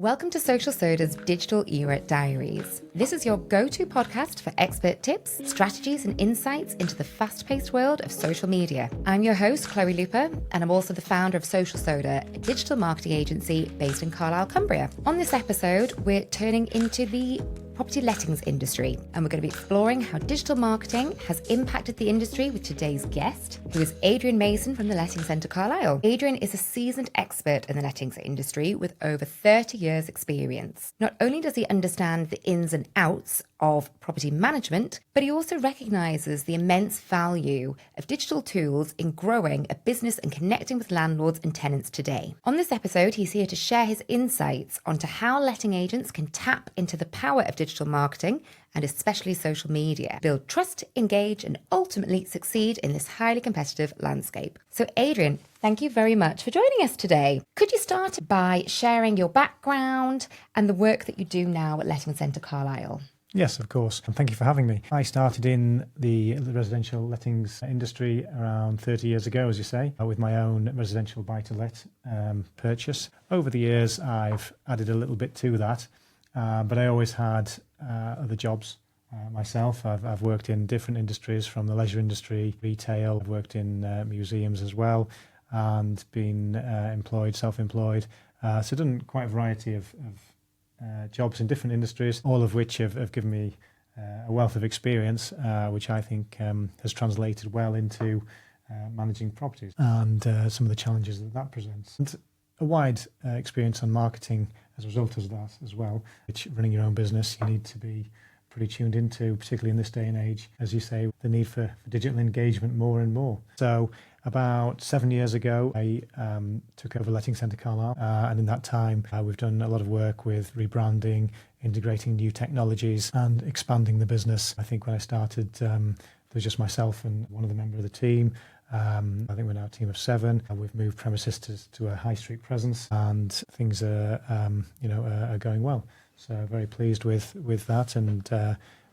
Welcome to Social Soda's Digital Era Diaries. This is your go-to podcast for expert tips, strategies and insights into the fast-paced world of social media. I'm your host, Chloe Luper, and I'm also the founder of Social Soda, a digital marketing agency based in Carlisle, Cumbria. On this episode, we're turning into the property lettings industry, and we're going to be exploring how digital marketing has impacted the industry with today's guest, who is Adrian Mason from the Letting Centre Carlisle. Adrian is a seasoned expert in the lettings industry with over 30 years experience. Not only does he understand the ins and outs of property management, but he also recognises the immense value of digital tools in growing a business and connecting with landlords and tenants today. On this episode, he's here to share his insights onto how letting agents can tap into the power of digital marketing and especially social media, build trust, engage, and ultimately succeed in this highly competitive landscape. So Adrian, thank you very much for joining us today. Could you start by sharing your background and the work that you do now at Letting Centre Carlisle? Yes, of course. And thank you for having me. I started in the residential lettings industry around 30 years ago, as you say, with my own residential buy-to-let purchase. Over the years, I've added a little bit to that, but I always had other jobs myself. I've worked in different industries, from the leisure industry, retail. I've worked in museums as well, and been self-employed. So done quite a variety of jobs in different industries, all of which have given me a wealth of experience, which I think has translated well into managing properties and some of the challenges that presents. And a wide experience on marketing as a result of that as well, which running your own business, you need to be pretty tuned into, particularly in this day and age, as you say, the need for digital engagement more and more. So about 7 years ago, I took over Letting Centre Carlisle, and in that time, we've done a lot of work with rebranding, integrating new technologies, and expanding the business. I think when I started, there was just myself and one other member of the team. I think we're now a team of 7, and we've moved premises to a high street presence, and things are going well. So very pleased with that, and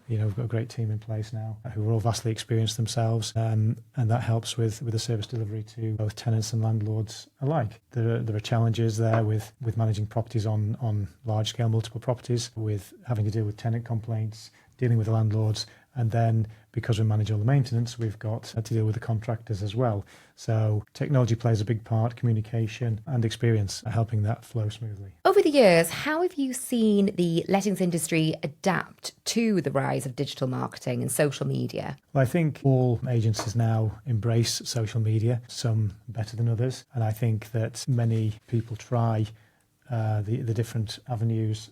we've got a great team in place now who are all vastly experienced themselves, and that helps with the service delivery to both tenants and landlords alike. There are challenges there with managing properties on large scale, multiple properties, with having to deal with tenant complaints, dealing with the landlords, and then because we manage all the maintenance, we've got to deal with the contractors as well. So technology plays a big part, communication and experience are helping that flow smoothly. Over the years, how have you seen the lettings industry adapt to the rise of digital marketing and social media? Well, I think all agencies now embrace social media, some better than others. And I think that many people try the different avenues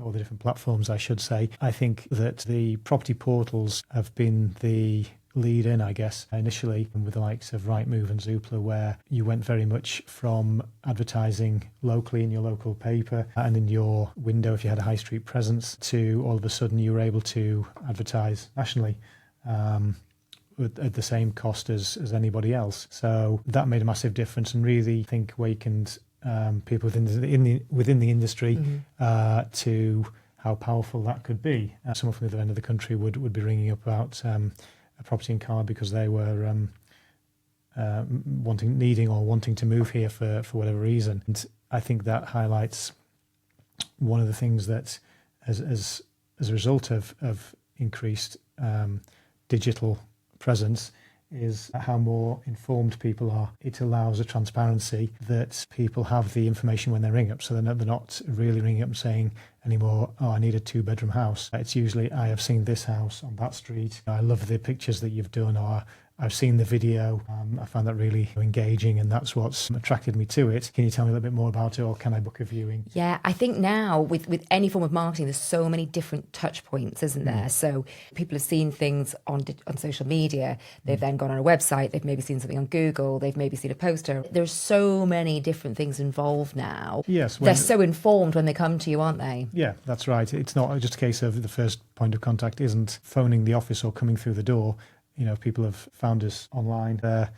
or the different platforms, I should say. I think that the property portals have been the lead in, I guess, initially with the likes of Rightmove and Zoopla, where you went very much from advertising locally in your local paper and in your window if you had a high street presence, to all of a sudden you were able to advertise nationally at the same cost as anybody else. So that made a massive difference, and really, I think, awakened people within the industry to how powerful that could be. Someone from the other end of the country would be ringing up about a property in Carlisle because they were wanting to move here for whatever reason. And I think that highlights one of the things that, as a result of increased digital presence, is how more informed people are. It allows a transparency that people have the information when they ring up, so they're not really ringing up and saying anymore, I need a 2-bedroom house. It's usually, I have seen this house on that street, I love the pictures that you've done, or I've seen the video, I found that really engaging, and that's what's attracted me to it. Can you tell me a little bit more about it, or can I book a viewing? Yeah, I think now with any form of marketing, there's so many different touch points, isn't there? So people have seen things on social media, they've then gone on a website, they've maybe seen something on Google, they've maybe seen a poster. There's so many different things involved now. Yes. They're so informed when they come to you, aren't they? Yeah, that's right. It's not just a case of the first point of contact isn't phoning the office or coming through the door. People have found us online. They're,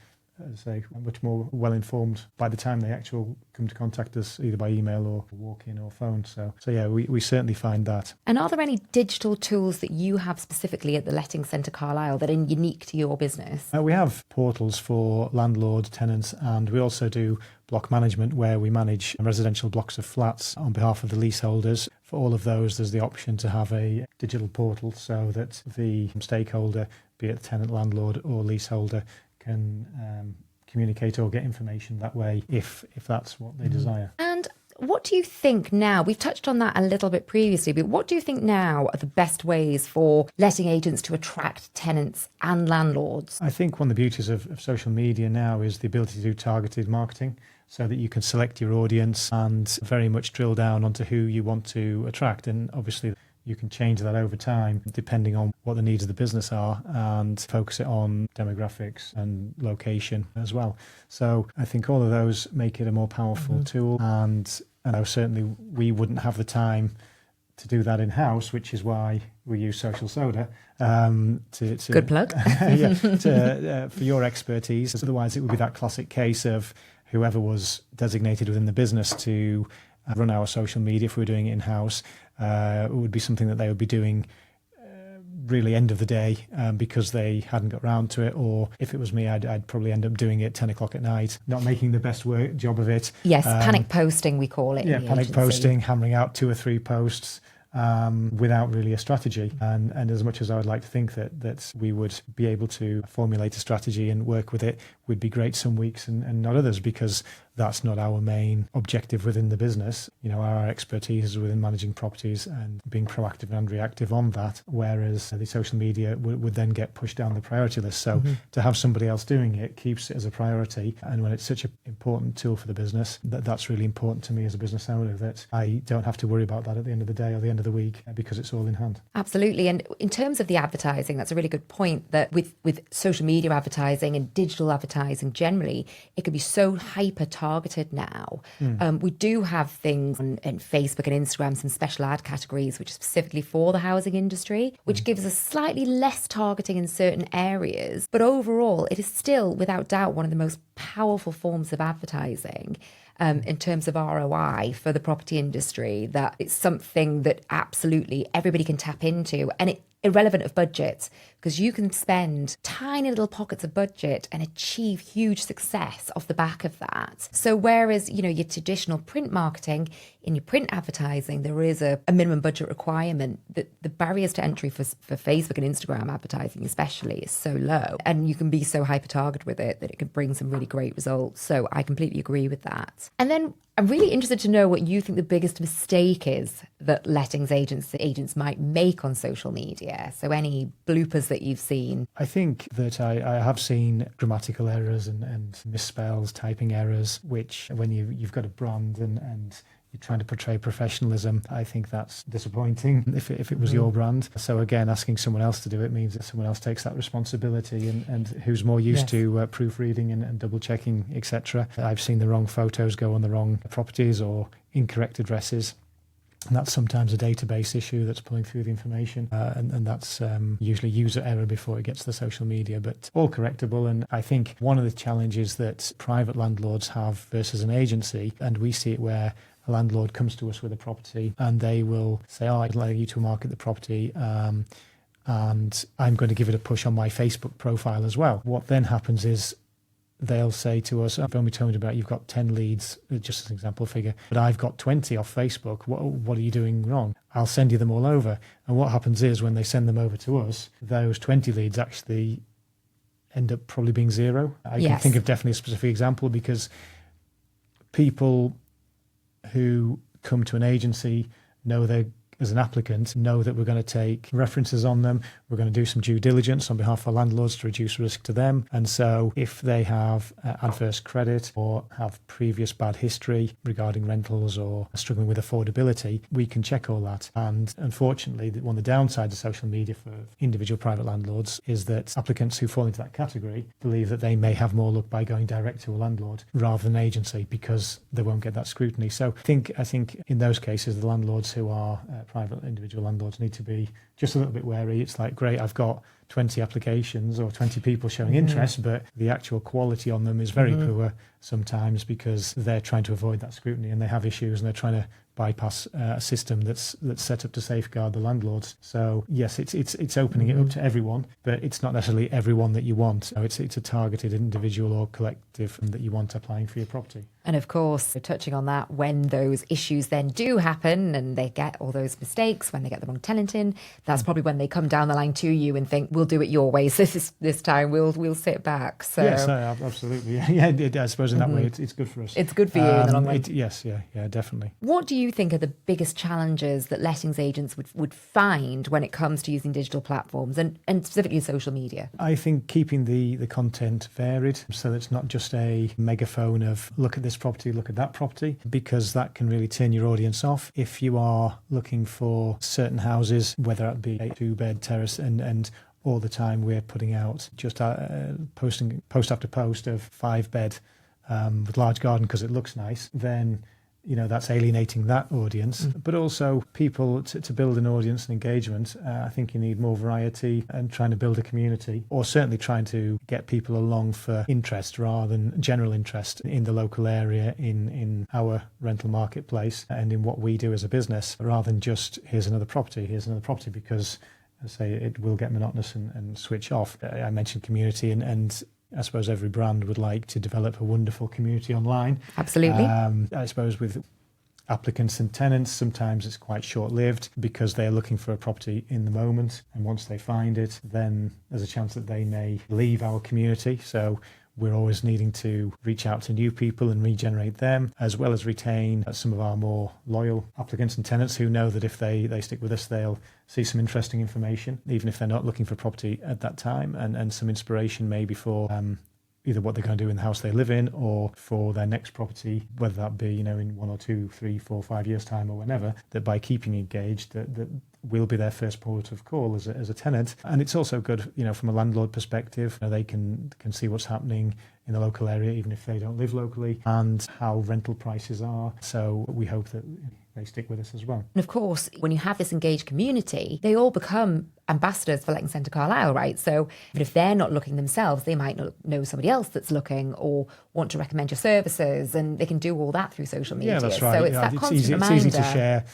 much more well-informed by the time they actually come to contact us, either by email or walk-in or phone. So yeah, we certainly find that. And are there any digital tools that you have specifically at the Letting Centre Carlisle that are unique to your business? We have portals for landlords, tenants, and we also do block management, where we manage residential blocks of flats on behalf of the leaseholders. For all of those, there's the option to have a digital portal so that the stakeholder, be it tenant, landlord or leaseholder, can communicate or get information that way if that's what they desire. And what do you think now? We've touched on that a little bit previously, but what do you think now are the best ways for letting agents to attract tenants and landlords? I think one of the beauties of social media now is the ability to do targeted marketing so that you can select your audience and very much drill down onto who you want to attract. And obviously you can change that over time depending on what the needs of the business are and focus it on demographics and location as well. So I think all of those make it a more powerful tool. And I know certainly we wouldn't have the time to do that in-house, which is why we use Social Soda. Good plug. For your expertise. Otherwise, it would be that classic case of whoever was designated within the business to run our social media, if we were doing it in-house, it would be something that they would be doing really end of the day because they hadn't got round to it. Or if it was me, I'd probably end up doing it 10 o'clock at night, not making the best job of it. Yes, panic posting, we call it. Yeah, panic posting, hammering out 2 or 3 posts without really a strategy. And as much as I would like to think that we would be able to formulate a strategy and work with it, would be great some weeks and not others, because that's not our main objective within the business. You know, our expertise is within managing properties and being proactive and reactive on that, whereas the social media would then get pushed down the priority list. So to have somebody else doing it keeps it as a priority. And when it's such an important tool for the business, that's really important to me as a business owner, that I don't have to worry about that at the end of the day or the end of the week because it's all in hand. Absolutely. And in terms of the advertising, that's a really good point, that with social media advertising and digital advertising generally, it can be so hyper targeted now. We do have things on Facebook and Instagram, some special ad categories which are specifically for the housing industry, which gives us slightly less targeting in certain areas. But overall, it is still, without doubt, one of the most powerful forms of advertising in terms of ROI for the property industry, that it's something that absolutely everybody can tap into, and it irrelevant of budget, because you can spend tiny little pockets of budget and achieve huge success off the back of that. So whereas, you know, your traditional print marketing, in your print advertising, there is a minimum budget requirement, that the barriers to entry for Facebook and Instagram advertising especially is so low, and you can be so hyper targeted with it that it can bring some really great results. So I completely agree with that. And then I'm really interested to know what you think the biggest mistake is that lettings agents might make on social media. So any bloopers that you've seen? I think that I have seen grammatical errors and misspells, typing errors, which when you've got a brand and you're trying to portray professionalism, I think that's disappointing if it was your brand. So again, asking someone else to do it means that someone else takes that responsibility and who's more used to proofreading and double checking, etc. I've seen the wrong photos go on the wrong properties or incorrect addresses. And that's sometimes a database issue that's pulling through the information. And that's usually user error before it gets to the social media, but all correctable. And I think one of the challenges that private landlords have versus an agency, and we see it where a landlord comes to us with a property and they will say, I'd like you to market the property and I'm going to give it a push on my Facebook profile as well. What then happens is they'll say to us, I've only told you about you've got 10 leads, just as an example figure, but I've got 20 off Facebook. What are you doing wrong? I'll send you them all over. And what happens is when they send them over to us, those 20 leads actually end up probably being 0. I can think of definitely a specific example, because people who come to an agency know they're, as an applicant, know that we're going to take references on them. We're going to do some due diligence on behalf of our landlords to reduce risk to them. And so if they have adverse credit or have previous bad history regarding rentals or struggling with affordability, we can check all that. And unfortunately, one of the downsides of social media for individual private landlords is that applicants who fall into that category believe that they may have more luck by going direct to a landlord rather than agency, because they won't get that scrutiny. So I think in those cases, the landlords who are private individual landlords need to be just a little bit wary. It's like, great, I've got 20 applications or 20 people showing interest, but the actual quality on them is very poor sometimes because they're trying to avoid that scrutiny and they have issues and they're trying to bypass a system that's set up to safeguard the landlords. So yes, it's opening it up to everyone, but it's not necessarily everyone that you want. So it's a targeted individual or collective that you want applying for your property. And of course, touching on that, when those issues then do happen and they get all those mistakes, when they get the wrong tenant in, that's probably when they come down the line to you and think, we'll do it your way. So this time we'll sit back. So yes, absolutely. Yeah, I suppose in that way it's good for us. It's good for you in the long run. Yes, definitely. What do you think are the biggest challenges that lettings agents would find when it comes to using digital platforms and specifically social media? I think keeping the content varied so that it's not just a megaphone of look at this property, look at that property, because that can really turn your audience off. If you are looking for certain houses, whether it be a 2-bed terrace and all the time we're putting out just posting post after post of 5-bed with large garden because it looks nice, then that's alienating that audience. But also people to build an audience and engagement, I think you need more variety and trying to build a community, or certainly trying to get people along for interest rather than general interest in the local area, in our rental marketplace and in what we do as a business, rather than just here's another property, because I say it will get monotonous and switch off. I mentioned community and I suppose every brand would like to develop a wonderful community online. Absolutely. I suppose with applicants and tenants, sometimes it's quite short-lived because they're looking for a property in the moment. And once they find it, then there's a chance that they may leave our community. So we're always needing to reach out to new people and regenerate them, as well as retain some of our more loyal applicants and tenants who know that if they stick with us, they'll see some interesting information, even if they're not looking for property at that time, and some inspiration maybe for either what they're going to do in the house they live in or for their next property, whether that be, in 1 or 2, 3, 4, 5 years' time or whenever, that by keeping engaged, that will be their first port of call as a tenant. And it's also good, from a landlord perspective, they can see what's happening in the local area, even if they don't live locally, and how rental prices are. So we hope that they stick with us as well. And of course, when you have this engaged community, they all become ambassadors for Letting Centre Carlisle, right? So if they're not looking themselves, they might not know somebody else that's looking or want to recommend your services, and they can do all that through social media. Yeah, that's right. So it's that constant reminder. It's easy to share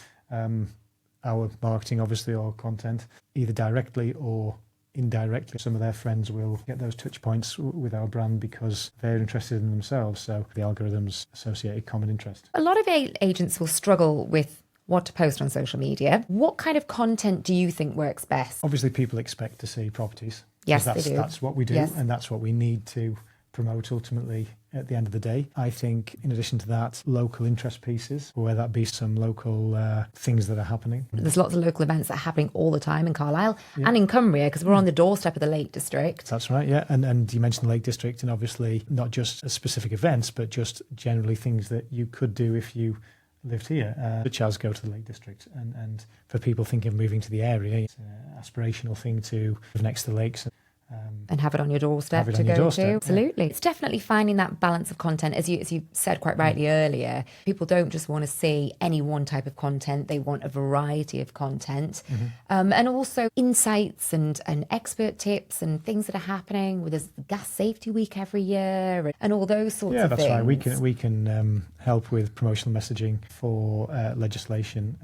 our marketing, obviously, or content, either directly or indirectly. Some of their friends will get those touch points with our brand because they're interested in themselves. So the algorithms associate a common interest. A lot of agents will struggle with what to post on social media. What kind of content do you think works best? Obviously, people expect to see properties. Yes, they do. That's what we do, yes. And that's what we need to promote ultimately at the end of the day. I think in addition to that, local interest pieces, whether that be some local things that are happening. There's lots of local events that are happening all the time in Carlisle and in Cumbria, because we're on the doorstep of the Lake District. That's right, yeah. And you mentioned the Lake District, and obviously not just specific events, but just generally things that you could do if you lived here, such as go to the Lake District. And for people thinking of moving to the area, it's an aspirational thing to live next to the lakes. And have it on your doorstep to go to. Absolutely. Yeah. It's definitely finding that balance of content. As you said quite rightly earlier, people don't just want to see any one type of content. They want a variety of content. And also insights and expert tips and things that are happening. There's the Gas Safety Week every year and all those sorts of things. Yeah, that's right. We can help with promotional messaging for legislation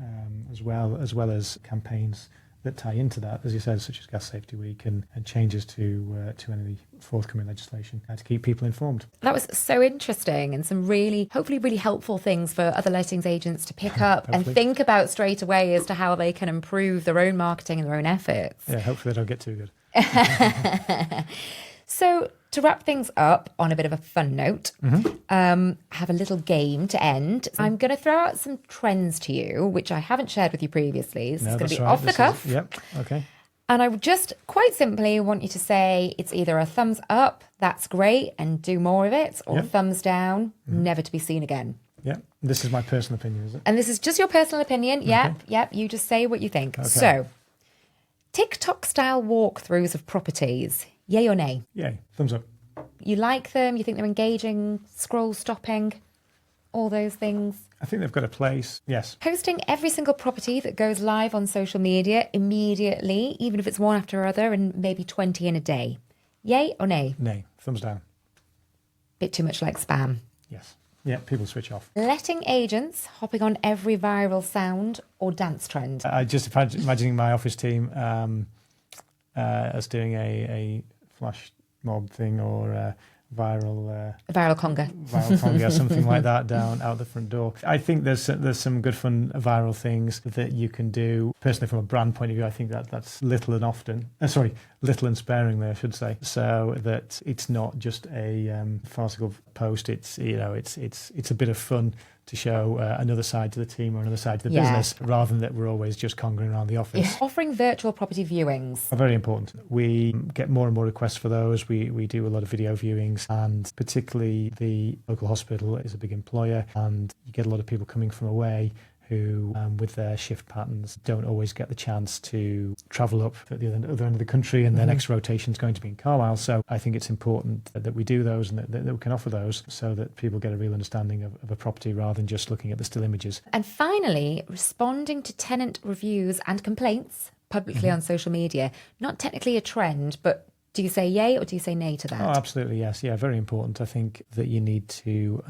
as well as campaigns that tie into that, as you said, such as Gas Safety Week and changes to any forthcoming legislation to keep people informed. That was so interesting, and some hopefully really helpful things for other lettings agents to pick up and think about straight away as to how they can improve their own marketing and their own efforts. Yeah, hopefully they don't get too good. So to wrap things up on a bit of a fun note, have a little game to end. I'm going to throw out some trends to you, which I haven't shared with you previously. This is going to be off the cuff. Yep, okay. And I would just quite simply want you to say it's either a thumbs up, that's great, and do more of it, or a thumbs down, never to be seen again. Yeah, this is my personal opinion, is it? And this is just your personal opinion. Yep, you just say what you think. Okay. So, TikTok-style walkthroughs of properties. Yay or nay? Yay. Thumbs up. You like them? You think they're engaging, scroll stopping? all those things? I think they've got a place, yes. Posting every single property that goes live on social media immediately, even if it's one after another, and maybe 20 in a day. Yay or nay? Nay, thumbs down. Bit too much like spam. Yes. Yeah, people switch off. Letting agents hopping on every viral sound or dance trend. I just imagining my office team as doing a flash mob thing or a viral conga, something like that out the front door. I think there's some good fun viral things that you can do. Personally, from a brand point of view, I think that's little and sparingly, I should say, so that it's not just a farcical post. It's a bit of fun to show another side to the team or another side to the business, rather than that we're always just congering around the office. Yeah. Offering virtual property viewings. Are very important. We get more and more requests for those. We do a lot of video viewings, and particularly the local hospital is a big employer, and you get a lot of people coming from away who, with their shift patterns, don't always get the chance to travel up at the other end of the country, and their next rotation is going to be in Carlisle. So I think it's important that we do those and that we can offer those so that people get a real understanding of a property rather than just looking at the still images. And finally, responding to tenant reviews and complaints publicly on social media. Not technically a trend, but do you say yay or do you say nay to that? Oh, absolutely, yes. Yeah, very important. I think that you need to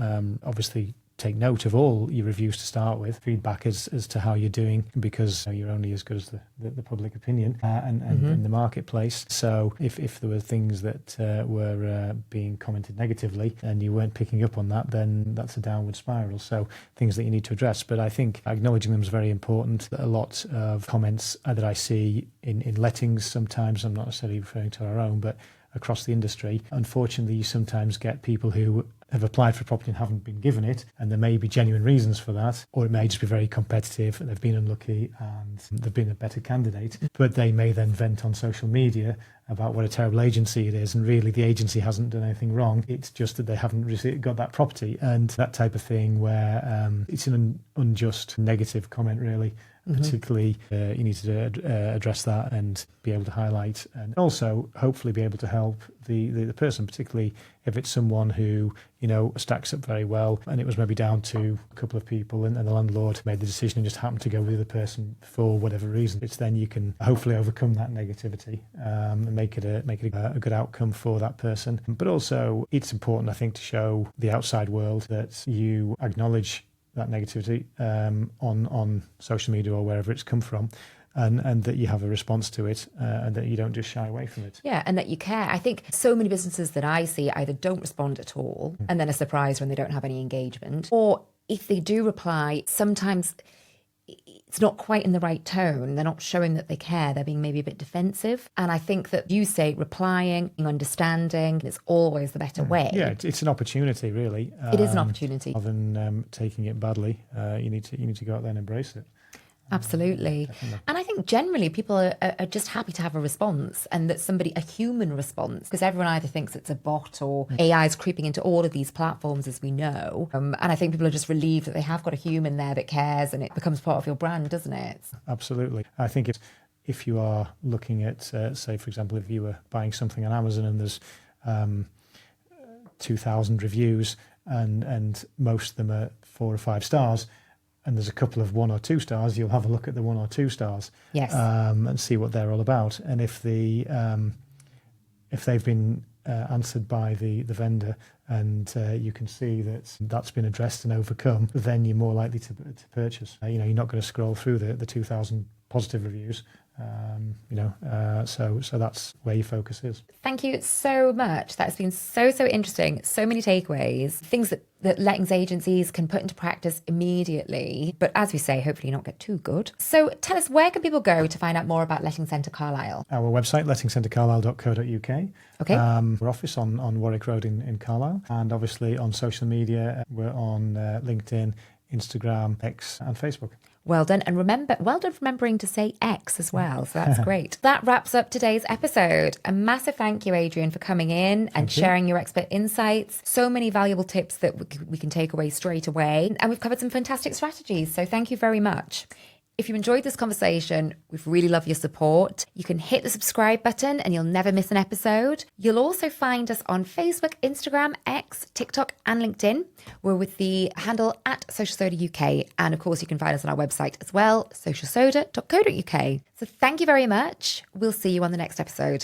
obviously take note of all your reviews to start with, feedback as to how you're doing, because you're only as good as the public opinion and in the marketplace. So if there were things that were being commented negatively and you weren't picking up on that, then that's a downward spiral. So things that you need to address. But I think acknowledging them is very important. A lot of comments that I see in lettings sometimes, I'm not necessarily referring to our own, but across the industry, unfortunately, you sometimes get people who have applied for property and haven't been given it, and there may be genuine reasons for that, or it may just be very competitive and they've been unlucky and they've been a better candidate, but they may then vent on social media about what a terrible agency it is, and really the agency hasn't done anything wrong. It's just that they haven't got that property, and that type of thing where it's an unjust negative comment, really. Particularly, you need to address that and be able to highlight, and also hopefully be able to help the person, particularly if it's someone who stacks up very well, and it was maybe down to a couple of people, and the landlord made the decision and just happened to go with the other person for whatever reason. It's then you can hopefully overcome that negativity and make it a good outcome for that person. But also, it's important, I think, to show the outside world that you acknowledge that negativity on social media or wherever it's come from, and that you have a response to it, and that you don't just shy away from it. Yeah, and that you care. I think so many businesses that I see either don't respond at all and then are surprised when they don't have any engagement, or if they do reply, sometimes it's not quite in the right tone. They're not showing that they care. They're being maybe a bit defensive. And I think that you say replying, understanding is always the better way. Yeah, it's an opportunity, really. It is an opportunity. Rather than taking it badly, you need to go out there and embrace it. Absolutely. And I think generally people are just happy to have a response, and that a human response, because everyone either thinks it's a bot or AI is creeping into all of these platforms, as we know. And I think people are just relieved that they have got a human there that cares, and it becomes part of your brand, doesn't it? Absolutely. I think if you are looking at, say, for example, if you were buying something on Amazon and there's 2,000 reviews and most of them are 4 or 5 stars, and there's a couple of 1 or 2 stars, you'll have a look at the 1 or 2 stars, yes, and see what they're all about. And if they've been answered by the vendor, and you can see that that's been addressed and overcome, then you're more likely to purchase. You're not going to scroll through the 2,000 positive reviews. So that's where your focus is. Thank you so much. That's been so interesting. So many takeaways, things that lettings agencies can put into practice immediately. But as we say, hopefully not get too good. So tell us, where can people go to find out more about Letting Centre Carlisle? Our website, lettingcentrecarlisle.co.uk. Okay. We're office on Warwick Road in Carlisle, and obviously on social media, we're on LinkedIn, Instagram, X and Facebook. Well done. And well done remembering to say X as well. So that's great. That wraps up today's episode. A massive thank you, Adrian, for coming in and sharing your expert insights. So many valuable tips that we can take away straight away. And we've covered some fantastic strategies. So thank you very much. If you enjoyed this conversation, we'd really love your support. You can hit the subscribe button and you'll never miss an episode. You'll also find us on Facebook, Instagram, X, TikTok, and LinkedIn. We're with the handle @socialsoda.uk. And of course, you can find us on our website as well, socialsoda.co.uk. So thank you very much. We'll see you on the next episode.